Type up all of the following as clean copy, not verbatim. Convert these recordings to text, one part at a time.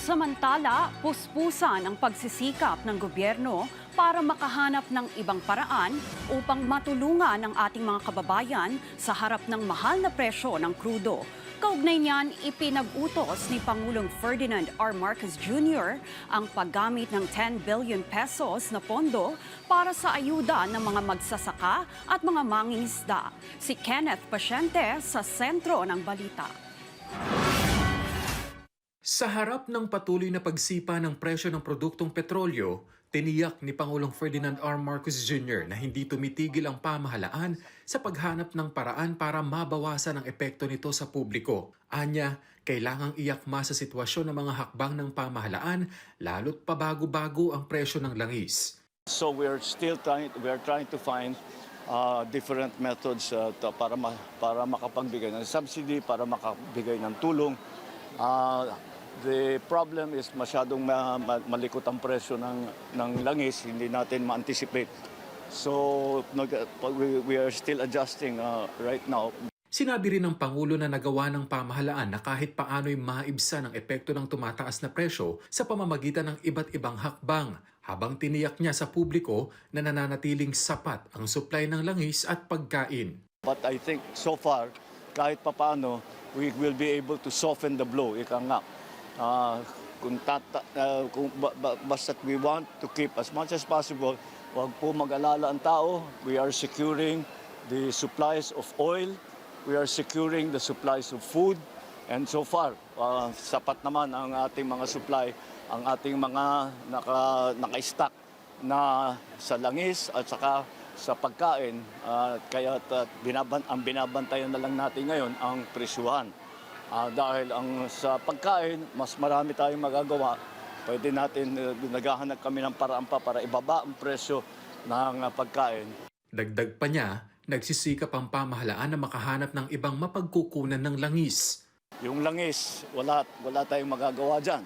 Samantala, puspusan ang pagsisikap ng gobyerno para makahanap ng ibang paraan upang matulungan ang ating mga kababayan sa harap ng mahal na presyo ng krudo. Kaugnay niyan, ipinag-utos ni Pangulong Ferdinand R. Marcos Jr. ang paggamit ng 10 billion pesos na pondo para sa ayuda ng mga magsasaka at mga mangingisda. Si Kenneth Pasyente sa sentro ng balita. Sa harap ng patuloy na pagsipa ng presyo ng produktong petrolyo, tiniyak ni Pangulong Ferdinand R. Marcos Jr. na hindi tumitigil ang pamahalaan sa paghanap ng paraan para mabawasan ang epekto nito sa publiko. Anya, kailangang iakma sa sitwasyon ng mga hakbang ng pamahalaan lalo't pabago-bago ang presyo ng langis. So we are trying to find different methods para makapagbigay ng subsidy, para makabigay ng tulong. The problem is masyadong malikot ang presyo ng langis, hindi natin ma-anticipate. So we are still adjusting right now. Sinabi rin ng Pangulo na nagawa ng pamahalaan na kahit paano'y maibsan ang epekto ng tumataas na presyo sa pamamagitan ng iba't ibang hakbang, habang tiniyak niya sa publiko na nananatiling sapat ang supply ng langis at pagkain. But I think so far, kahit papaano, we will be able to soften the blow, ika nga. Basta we want to keep as much as possible, huwag po mag-alala ang tao. We are securing the supplies of oil, we are securing the supplies of food, and so far, sapat naman ang ating mga supply, ang ating mga naka-stock na sa langis at saka sa pagkain. Kaya ang binabantayan na lang natin ngayon ang presyuhan. Dahil sa pagkain, mas marami tayong magagawa. Pwede natin, naghahanap kami ng paraan pa para ibaba ang presyo ng pagkain. Dagdag pa niya, nagsisikap ang pamahalaan na makahanap ng ibang mapagkukunan ng langis. Yung langis, wala tayong magagawa dyan.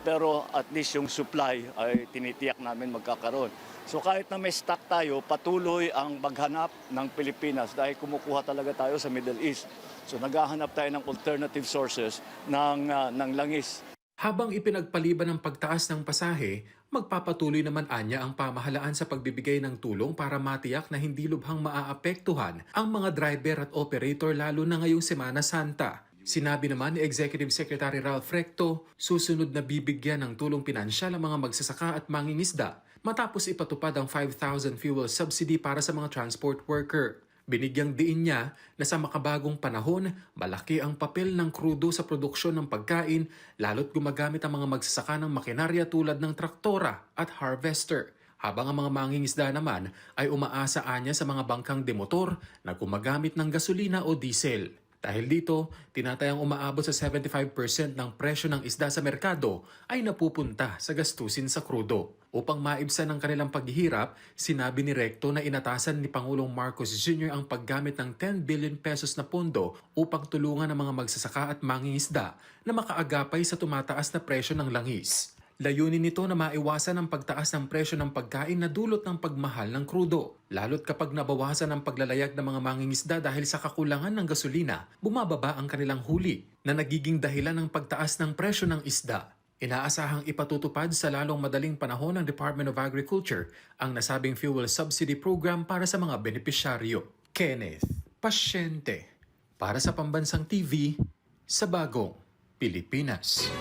Pero at least yung supply ay tinitiyak namin magkakaroon. So kahit na may stock tayo, patuloy ang maghanap ng Pilipinas dahil kumukuha talaga tayo sa Middle East. So naghahanap tayo ng alternative sources ng langis. Habang ipinagpaliban ng pagtaas ng pasahe, magpapatuloy naman anya ang pamahalaan sa pagbibigay ng tulong para matiyak na hindi lubhang maaapektuhan ang mga driver at operator lalo na ngayong Semana Santa. Sinabi naman ni Executive Secretary Ralph Recto, susunod na bibigyan ng tulong pinansyal ang mga magsasaka at mangingisda matapos ipatupad ang 5,000 fuel subsidy para sa mga transport worker. Binigyang diin niya na sa makabagong panahon, malaki ang papel ng krudo sa produksyon ng pagkain lalo't gumagamit ang mga magsasaka ng makinarya tulad ng traktora at harvester. Habang ang mga mangingisda naman ay umaasa anya sa mga bangkang demotor na gumagamit ng gasolina o diesel. Dahil dito, tinatayang umaabot sa 75% ng presyo ng isda sa merkado ay napupunta sa gastusin sa krudo. Upang maibsan ang kanilang paghihirap, sinabi ni Recto na inatasan ni Pangulong Marcos Jr. ang paggamit ng 10 billion pesos na pondo upang tulungan ang mga magsasaka at mangingisda na makaagapay sa tumataas na presyo ng langis. Layunin nito na maiwasan ang pagtaas ng presyo ng pagkain na dulot ng pagmahal ng krudo. Lalo't kapag nabawasan ang paglalayag ng mga mangingisda dahil sa kakulangan ng gasolina, bumababa ang kanilang huli na nagiging dahilan ng pagtaas ng presyo ng isda. Inaasahang ipatutupad sa lalong madaling panahon ng Department of Agriculture ang nasabing fuel subsidy program para sa mga benepisyaryo. Kenneth Pasyente para sa Pambansang TV sa Bagong Pilipinas.